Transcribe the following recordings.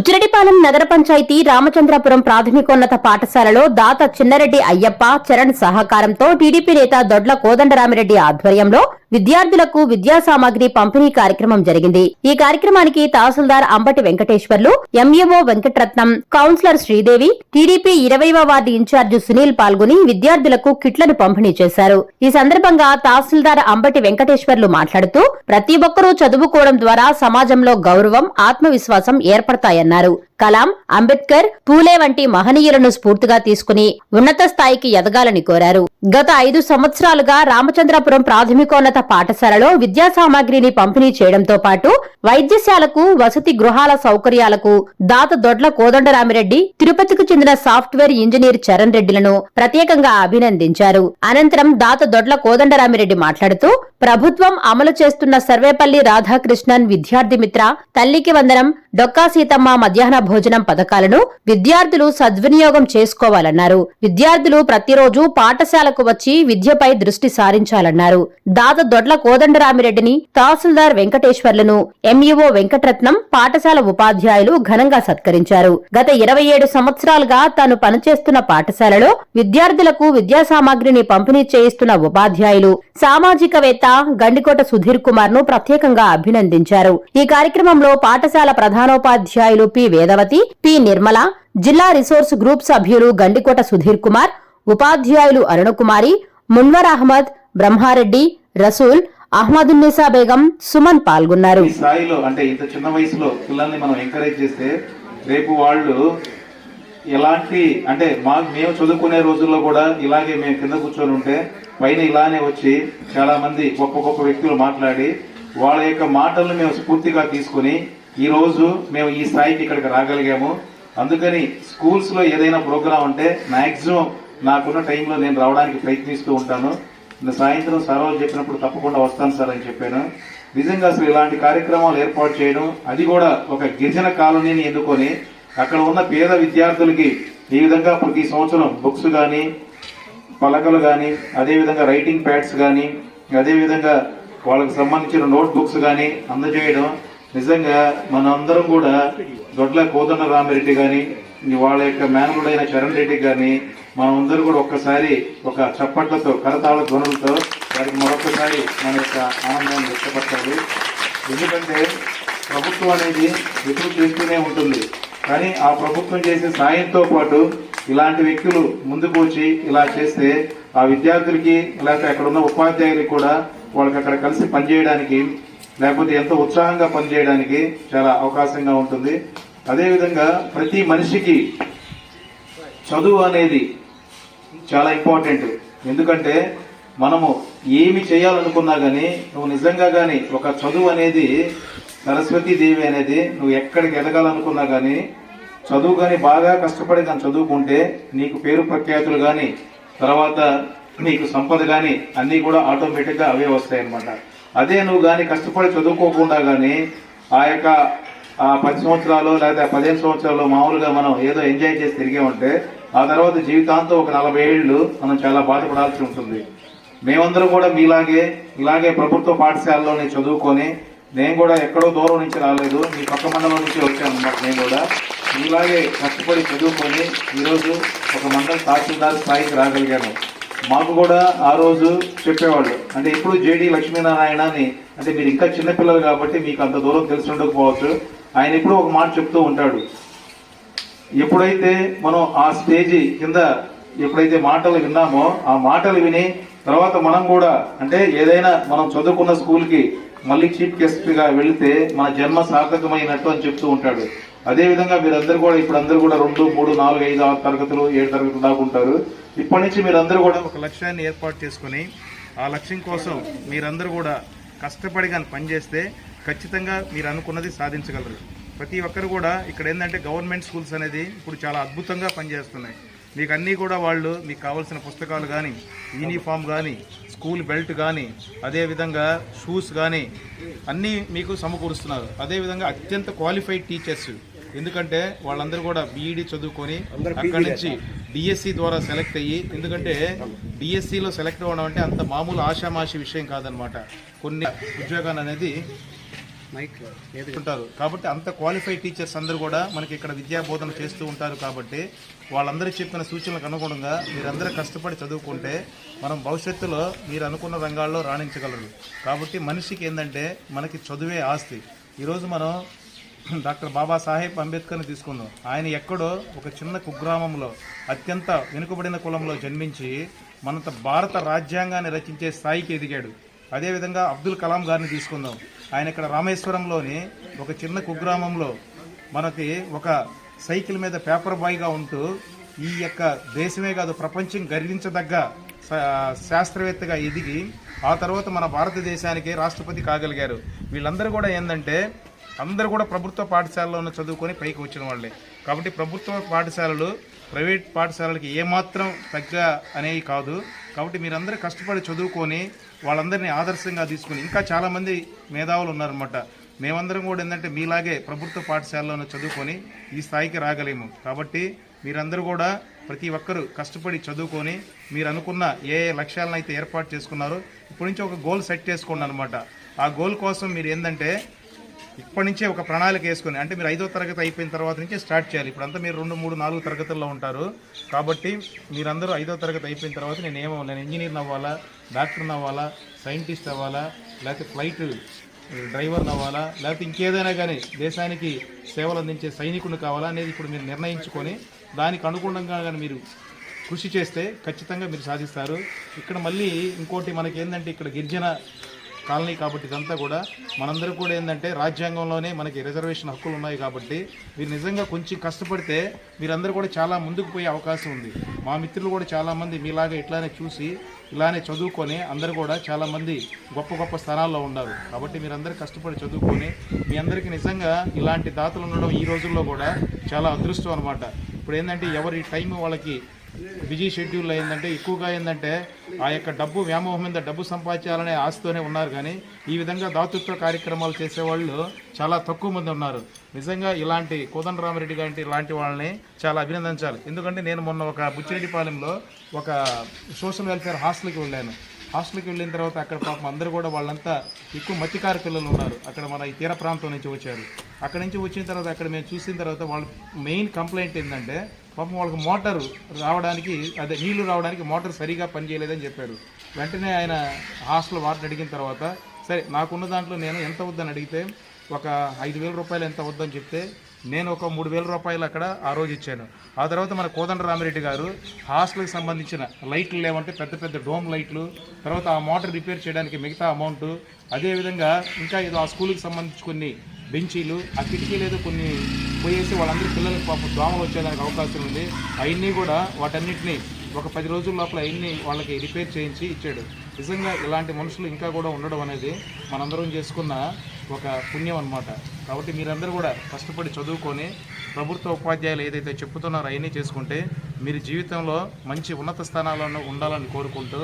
బుచ్చిరెడ్డిపాలెం నగర పంచాయతీ రామచంద్రపురం ప్రాథమికోన్నత పాఠశాలలో దాత చిన్నరెడ్డి అయ్యప్ప చరణ్ సహకారంతో టీడీపీ నేత దొడ్ల కోదండరామిరెడ్డి ఆధ్వర్యంలో విద్యార్థులకు విద్యా సామాగ్రి పంపిణీ కార్యక్రమం జరిగింది. ఈ కార్యక్రమానికి tahsildar Ambati Venkateswarlu, MEO Venkataratnam, councillor Sridevi, TDP 20వ వార్డు ఇన్ఛార్జి సునీల్ పాల్గొని విద్యార్థులకు కిట్లను పంపిణీ చేశారు. ఈ సందర్భంగా తహసీల్దార్ అంబటి వెంకటేశ్వర్లు మాట్లాడుతూ ప్రతి ఒక్కరూ చదువుకోవడం ద్వారా సమాజంలో గౌరవం, ఆత్మవిశ్వాసం ఏర్పడతాయన్నారు. కలాం, అంబేద్కర్, పూలే వంటి మహనీయులను స్ఫూర్తిగా తీసుకుని ఉన్నత స్థాయికి ఎదగాలని కోరారు. గత 5 సంవత్సరాలుగా రామచంద్రపురం ప్రాథమికోన్నత పాఠశాలలో విద్యా సామాగ్రిని పంపిణీ చేయడంతో పాటు వైద్యశాలకు, వసతి గృహాల సౌకర్యాలకు దాత దొడ్ల కోదండరామిరెడ్డి, తిరుపతికి చెందిన సాఫ్ట్వేర్ ఇంజనీర్ చరణ్ రెడ్డిలను ప్రత్యేకంగా అభినందించారు. అనంతరం దాత దొడ్ల కోదండరామిరెడ్డి మాట్లాడుతూ ప్రభుత్వం అమలు చేస్తున్న సర్వేపల్లి రాధాకృష్ణన్ విద్యార్థి మిత్ర, తల్లికి వందనం, డొక్కా సీతమ్మ మధ్యాహ్న భోజనం పథకాలను విద్యార్థులు సద్వినియోగం చేసుకోవాలన్నారు. విద్యార్థులు ప్రతిరోజు పాఠశాలకు వచ్చి విద్యపై దృష్టి సారించాలన్నారు. దాత దొడ్ల కోదండరామిరెడ్డిని, తహసీల్దార్ వెంకటేశ్వర్లను, ఎంఈఓ వెంకటరత్నం, పాఠశాల ఉపాధ్యాయులు ఘనంగా సత్కరించారు. గత 27 సంవత్సరాలుగా తాను పనిచేస్తున్న పాఠశాలలో విద్యార్థులకు విద్యా సామాగ్రిని పంపిణీ చేయిస్తున్న ఉపాధ్యాయులు, సామాజికవేత్త గండికోట సుధీర్ కుమార్ ను ప్రత్యేకంగా అభినందించారు. ఈ కార్యక్రమంలో పాఠశాల ప్రధానోపాధ్యాయులు పి వేదవతి, పి నిర్మల, జిల్లా రిసోర్స్ గ్రూప్ సభ్యులు గండికోట సుధీర్ కుమార్, ఉపాధ్యాయులు అరుణకుమారి, మున్వర్ అహ్మద్, బ్రహ్మారెడ్డి, రసూల్, అహ్మదున్నిసా బేగం, సుమన్ పాల్గొన్నారు. ఈ స్థాయిలో అంటే ఇంత చిన్న వయసులో పిల్లల్ని మనం ఎంకరేజ్ చేస్తే రేపు వాళ్ళు ఎలాంటి అంటే మేము చదువుకునే రోజుల్లో కూడా ఇలాగే మేము కింద కూర్చొని ఉంటే పైన ఇలానే వచ్చి చాలా మంది గొప్ప వ్యక్తులు మాట్లాడి వాళ్ళ యొక్క మాటలను మేము స్ఫూర్తిగా తీసుకుని ఈ రోజు మేము ఈ స్థాయికి ఇక్కడికి రాగలిగాము. అందుకని స్కూల్స్ లో ఏదైనా ప్రోగ్రామ్ ఉంటే మాక్సిమం నాకున్న టైంలో నేను రావడానికి ప్రయత్నిస్తూ ఉంటాను. సాయంత్రం సార్ వాళ్ళు చెప్పినప్పుడు తప్పకుండా వస్తాను సార్ అని చెప్పాను. నిజంగా అసలు ఇలాంటి కార్యక్రమాలు ఏర్పాటు చేయడం, అది కూడా ఒక గిరిజన కాలనీని ఎన్నుకొని అక్కడ ఉన్న పేద విద్యార్థులకి ఈ విధంగా ప్రతి సంవత్సరం బుక్స్ కానీ, పలకలు కానీ, అదేవిధంగా రైటింగ్ ప్యాడ్స్ కానీ, అదేవిధంగా వాళ్ళకి సంబంధించిన నోట్ బుక్స్ కానీ అందజేయడం నిజంగా మనందరం కూడా దొడ్ల కోదండరామిరెడ్డి గాని, వాళ్ళ యొక్క మేనలుడైన చరణ్ రెడ్డి గారిని మనమందరూ కూడా ఒక్కసారి ఒక చప్పట్లతో, కరతాళ ధ్వనులతో వారికి మరొకసారి మన యొక్క ఆనందాన్ని వ్యక్తపరచాలి. ఎందుకంటే ప్రభుత్వం అనేది ఎదురు చేస్తూనే ఉంటుంది, కానీ ఆ ప్రభుత్వం చేసే సాయంతో పాటు ఇలాంటి వ్యక్తులు ముందుకు వచ్చి ఇలా చేస్తే ఆ విద్యార్థులకి లేకపోతే అక్కడ ఉన్న ఉపాధ్యాయులకి కూడా వాళ్ళకి అక్కడ కలిసి పనిచేయడానికి లేకపోతే ఎంతో ఉత్సాహంగా పనిచేయడానికి చాలా అవకాశంగా ఉంటుంది. అదేవిధంగా ప్రతి మనిషికి చదువు అనేది చాలా ఇంపార్టెంట్. ఎందుకంటే మనము ఏమి చేయాలనుకున్నా కానీ నువ్వు నిజంగా కానీ ఒక చదువు అనేది సరస్వతీదేవి అనేది నువ్వు ఎక్కడికి ఎదగాలనుకున్నా కానీ చదువు కానీ బాగా కష్టపడి దాన్ని చదువుకుంటే నీకు పేరు ప్రఖ్యాతులు కానీ తర్వాత నీకు సంపద కానీ అన్నీ కూడా ఆటోమేటిక్గా అవే వస్తాయి అన్నమాట. అదే నువ్వు కానీ కష్టపడి చదువుకోకుండా కానీ ఆ యొక్క 10 సంవత్సరాలు లేదా 15 సంవత్సరాలు మామూలుగా మనం ఏదో ఎంజాయ్ చేసి తిరిగామంటే ఆ తర్వాత జీవితాంతం ఒక 40 ఏళ్ళు మనం చాలా బాధపడాల్సి ఉంటుంది. మేమందరం కూడా ఇలాగే ప్రభుత్వ పాఠశాలలోనే చదువుకొని, నేను కూడా ఎక్కడో దూరం నుంచి రాలేదు, మీ పక్క మండలం నుంచి వచ్చాను అన్నమాట. నేను కూడా ఇలాగే కష్టపడి చదువుకొని ఈరోజు ఒక మండల తహసీల్దార్ స్థాయికి రాగలిగాను. మాకు కూడా ఆ రోజు చెప్పేవాళ్ళు, అంటే ఇప్పుడు జేడి లక్ష్మీనారాయణ అని, అంటే మీరు ఇంకా చిన్నపిల్లలు కాబట్టి మీకు అంత దూరం తెలిసి ఉండకపోవచ్చు, ఆయన ఎప్పుడూ ఒక మాట చెప్తూ ఉంటాడు. ఎప్పుడైతే మనం ఆ స్టేజి కింద ఎప్పుడైతే మాటలు విన్నామో ఆ మాటలు విని తర్వాత మనం కూడా అంటే ఏదైనా మనం చదువుకున్న స్కూల్కి మళ్ళీ చీఫ్ గెస్ట్ గా వెళితే మన జన్మ సార్థకమైనట్టు అని చెప్తూ ఉంటాడు. అదేవిధంగా మీరందరూ కూడా ఇప్పుడు అందరూ కూడా 2, 3, 4, 5, 6 తరగతులు 7 తరగతులు దాకా ఉంటారు. ఇప్పటి నుంచి మీరందరూ కూడా ఒక లక్ష్యాన్ని ఏర్పాటు చేసుకుని ఆ లక్ష్యం కోసం మీరందరూ కూడా కష్టపడి కానీ పనిచేస్తే ఖచ్చితంగా మీరు అనుకున్నది సాధించగలరు. ప్రతి ఒక్కరు కూడా ఇక్కడ ఏంటంటే గవర్నమెంట్ స్కూల్స్ అనేది ఇప్పుడు చాలా అద్భుతంగా పనిచేస్తున్నాయి. మీకు అన్నీ కూడా వాళ్ళు మీకు కావాల్సిన పుస్తకాలు కానీ, యూనిఫామ్ కానీ, స్కూల్ బెల్ట్ కానీ, అదేవిధంగా షూస్ కానీ అన్నీ మీకు సమకూరుస్తున్నారు. అదేవిధంగా అత్యంత క్వాలిఫైడ్ టీచర్స్, ఎందుకంటే వాళ్ళందరూ కూడా బీఈడీ చదువుకొని అక్కడి నుంచి డిఎస్సి ద్వారా సెలెక్ట్ అయ్యి, ఎందుకంటే డిఎస్సిలో సెలెక్ట్ అవ్వడం అంటే అంత మామూలు ఆషామాషి విషయం కాదనమాట. కొన్ని ఉద్యోగాలు అనేది ఉంటారు. కాబట్టి అంత క్వాలిఫైడ్ టీచర్స్ అందరూ కూడా మనకి ఇక్కడ విద్యా బోధన చేస్తూ ఉంటారు. కాబట్టి వాళ్ళందరూ చెప్పిన సూచనలకు అనుగుణంగా మీరందరూ కష్టపడి చదువుకుంటే మనం భవిష్యత్తులో మీరు అనుకున్న రంగాల్లో రాణించగలరు. కాబట్టి మనిషికి ఏంటంటే మనకి చదువే ఆస్తి. ఈరోజు మనం డాక్టర్ బాబాసాహెబ్ అంబేద్కర్ని తీసుకుందాం. ఆయన ఎక్కడో ఒక చిన్న కుగ్రామంలో అత్యంత వెనుకబడిన కులంలో జన్మించి మన భారత రాజ్యాంగాన్ని రచించే స్థాయికి ఎదిగాడు. అదేవిధంగా అబ్దుల్ కలాం గారిని తీసుకుందాం. ఆయన ఇక్కడ రామేశ్వరంలోని ఒక చిన్న కుగ్రామంలో మనకి ఒక సైకిల్ మీద పేపర్ బాయ్గా ఉంటూ ఈ యొక్క దేశమే కాదు ప్రపంచం గర్వించదగ్గ శాస్త్రవేత్తగా ఎదిగి ఆ తర్వాత మన భారతదేశానికి రాష్ట్రపతి కాగలిగారు. వీళ్ళందరూ కూడా ఏంటంటే అందరూ కూడా ప్రభుత్వ పాఠశాలలో చదువుకొని పైకి వచ్చిన వాళ్ళే. కాబట్టి ప్రభుత్వ పాఠశాలలు ప్రైవేట్ పాఠశాలలకి ఏమాత్రం తగ్గ అనేవి కాదు. కాబట్టి మీరందరూ కష్టపడి చదువుకొని వాళ్ళందరినీ ఆదర్శంగా తీసుకుని ఇంకా చాలామంది మేధావులు ఉన్నారన్నమాట. మేమందరం కూడా ఏంటంటే మీలాగే ప్రభుత్వ పాఠశాలలో చదువుకొని ఈ స్థాయికి రాగలేము. కాబట్టి మీరందరూ కూడా ప్రతి ఒక్కరూ కష్టపడి చదువుకొని మీరు అనుకున్న ఏ లక్ష్యాలను అయితే ఏర్పాటు చేసుకున్నారో ఇప్పటి నుంచి ఒక గోల్ సెట్ చేసుకోండి అనమాట. ఆ గోల్ కోసం మీరు ఏంటంటే ఇప్పటి నుంచే ఒక ప్రణాళిక వేసుకొని, అంటే మీరు 5వ తరగతి అయిపోయిన తర్వాత నుంచే స్టార్ట్ చేయాలి. ఇప్పుడంతా మీరు 2, 3, 4 తరగతుల్లో ఉంటారు. కాబట్టి మీరందరూ 5వ తరగతి అయిపోయిన తర్వాత నేను ఇంజనీర్ని అవ్వాలా, డాక్టర్ని అవ్వాలా, సైంటిస్ట్ అవ్వాలా, లేకపోతే ఫ్లైట్ డ్రైవర్ని అవ్వాలా, లేకపోతే ఇంకేదైనా కానీ దేశానికి సేవలు అందించే సైనికుని కావాలా అనేది ఇప్పుడు మీరు నిర్ణయించుకొని దానికి అనుగుణంగా కానీ మీరు కృషి చేస్తే ఖచ్చితంగా మీరు సాధిస్తారు. ఇక్కడ మళ్ళీ ఇంకోటి మనకి ఏంటంటే ఇక్కడ గిరిజన కాలనీ కాబట్టి ఇదంతా కూడా మనందరూ కూడా ఏంటంటే రాజ్యాంగంలోనే మనకి రిజర్వేషన్ హక్కులు ఉన్నాయి. కాబట్టి మీరు నిజంగా కొంచెం కష్టపడితే మీరందరూ కూడా చాలా ముందుకు పోయే అవకాశం ఉంది. మా మిత్రులు కూడా చాలామంది మీలాగా ఇట్లానే చూసి ఇలానే చదువుకొని అందరూ కూడా చాలామంది గొప్ప గొప్ప స్థానాల్లో ఉన్నారు. కాబట్టి మీరందరూ కష్టపడి చదువుకొని మీ అందరికీ నిజంగా ఇలాంటి దాతలు ఉండడం ఈ రోజుల్లో కూడా చాలా అదృష్టం అనమాట. ఇప్పుడు ఏంటంటే ఎవరి టైం వాళ్ళకి బిజీ షెడ్యూల్లో ఏంటంటే ఎక్కువగా ఏంటంటే ఆ యొక్క డబ్బు వ్యామోహం మీద డబ్బు సంపాదించాలనే ఆశతోనే ఉన్నారు. కానీ ఈ విధంగా దాతృత్వ కార్యక్రమాలు చేసేవాళ్ళు చాలా తక్కువ మంది ఉన్నారు. నిజంగా ఇలాంటి కోదండరామిరెడ్డి గారి ఇలాంటి వాళ్ళని చాలా అభినందించాలి. ఎందుకంటే నేను మొన్న ఒక బుచ్చిరెడ్డిపాలెంలో ఒక సోషల్ వెల్ఫేర్ హాస్టల్కి వెళ్ళాను. హాస్టల్కి వెళ్ళిన తర్వాత అక్కడ పాపం అందరూ కూడా వాళ్ళంతా ఎక్కువ మత్స్యకార పిల్లలు ఉన్నారు. అక్కడ మన ఈ తీర ప్రాంతం నుంచి వచ్చారు. అక్కడ నుంచి వచ్చిన తర్వాత అక్కడ మేము చూసిన తర్వాత వాళ్ళ మెయిన్ కంప్లైంట్ ఏంటంటే పాపం వాళ్ళకి మోటారు రావడానికి అదే నీళ్లు రావడానికి మోటార్ సరిగా పనిచేయలేదని చెప్పారు. వెంటనే ఆయన హాస్టల్ వార్డుని అడిగిన తర్వాత సరే నాకున్న దాంట్లో నేను ఎంత వద్దని అడిగితే ఒక 5,000 రూపాయలు ఎంత వద్దని చెప్తే నేను ఒక 3,000 రూపాయలు అక్కడ ఆ రోజు ఇచ్చాను. ఆ తర్వాత మన కోదండరామిరెడ్డి గారు హాస్టల్కి సంబంధించిన లైట్లు లేవంటే పెద్ద పెద్ద డోమ్ లైట్లు, తర్వాత ఆ మోటార్ రిపేర్ చేయడానికి మిగతా అమౌంట్, అదేవిధంగా ఇంకా ఏదో ఆ స్కూల్కి సంబంధించి కొన్ని బెంచీలు, ఆ కిటికీలు ఏదో కొన్ని పోయేసి వాళ్ళందరూ పిల్లలకు పాపం దోమలు వచ్చేదానికి అవకాశం ఉంది. అవన్నీ కూడా వాటన్నిటిని ఒక 10 రోజుల లోపల అవన్నీ వాళ్ళకి రిపేర్ చేయించి ఇచ్చాడు. నిజంగా ఇలాంటి మనుషులు ఇంకా కూడా ఉండడం అనేది మనందరం చేసుకున్న ఒక పుణ్యం అన్నమాట. కాబట్టి మీరందరూ కూడా కష్టపడి చదువుకొని ప్రభుత్వ ఉపాధ్యాయులు ఏదైతే చెప్తున్నారో అవన్నీ చేసుకుంటే మీరు జీవితంలో మంచి ఉన్నత స్థానాల్లో ఉండాలని కోరుకుంటూ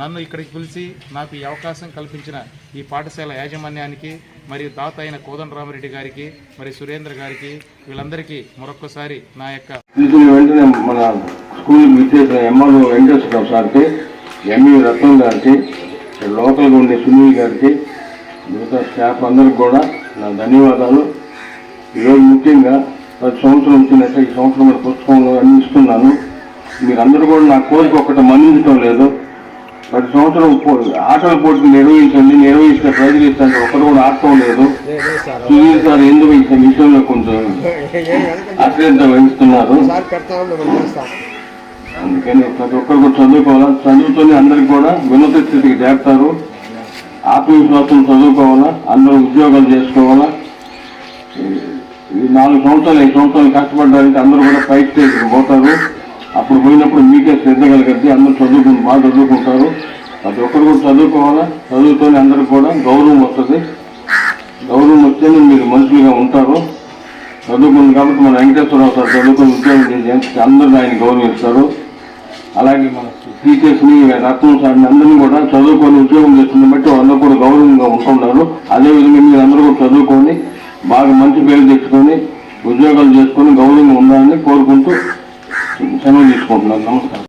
నన్ను ఇక్కడికి పిలిచి నాకు ఈ అవకాశం కల్పించిన ఈ పాఠశాల యాజమాన్యానికి మరియు దాత అయిన కోదండరామిరెడ్డి గారికి మరి సురేంద్ర గారికి వీళ్ళందరికీ మరొక్కసారి నా యొక్క వెంటనే మన స్కూల్ విచ్చేసిన ఎంఆర్ఓ వెంకటేశ్వరరావు సార్కి, ఎంఈ రత్నం గారికి, లోకల్గా ఉండే సునీల్ గారికి, మిగతా స్టాఫ్ అందరికి కూడా నా ధన్యవాదాలు. ఈరోజు ముఖ్యంగా ప్రతి సంవత్సరం వచ్చినట్టు ఈ సంవత్సరం మన పుస్తకంలో అన్ని ఇస్తున్నాను. మీరందరూ కూడా నా కోరిక ఒకటి మన్నించడం లేదు. ప్రతి సంవత్సరం ఆటల పోటీలు నిర్వహిస్తే ప్రైజులు ఇస్తాను, ఒకరు కూడా ఆడటం లేదు. సునీల్ సార్ ఎందుకు ఈ విషయంలో కొంచెం అశ్రద్ధ వహిస్తున్నారు. అందుకని ప్రతి ఒక్కరు కూడా చదువుకోవాలా, చదువుతూనే అందరికి కూడా ఉన్నత స్థితికి చేస్తారు. ఆత్మవిశ్వాసం చదువుకోవాలా, అందరూ ఉద్యోగాలు చేసుకోవాలా. ఈ 4 సంవత్సరాలు 5 సంవత్సరాలు కష్టపడడానికి అందరూ కూడా పై స్టేజ్కి పోతారు. అప్పుడు పోయినప్పుడు మీకే శ్రద్ధ కలిగింది, అందరూ బాగా చదువుకుంటారు. ప్రతి ఒక్కరు కూడా చదువుకోవాలా, చదువుతూనే అందరికి కూడా గౌరవం వస్తుంది. గౌరవం వస్తేనే మీరు మనుషులుగా ఉంటారు. చదువుకుంది కాబట్టి మన వెంకటేశ్వరరావు సార్ చదువుకుని ఉద్యోగం చేసి అందరూ ఆయన గౌరవిస్తారు. అలాగే మన టీచర్స్ని, రత్నం సార్ని అందరినీ కూడా చదువుకొని ఉద్యోగం చేస్తుంది బట్టి వాళ్ళందరూ కూడా గౌరవంగా ఉంటున్నారు. అదేవిధంగా మీరు అందరూ కూడా చదువుకొని బాగా మంచి పేరు తెచ్చుకొని ఉద్యోగాలు చేసుకొని గౌరవంగా ఉండాలని కోరుకుంటూ సెలవు తీసుకుంటున్నాను. నమస్కారం.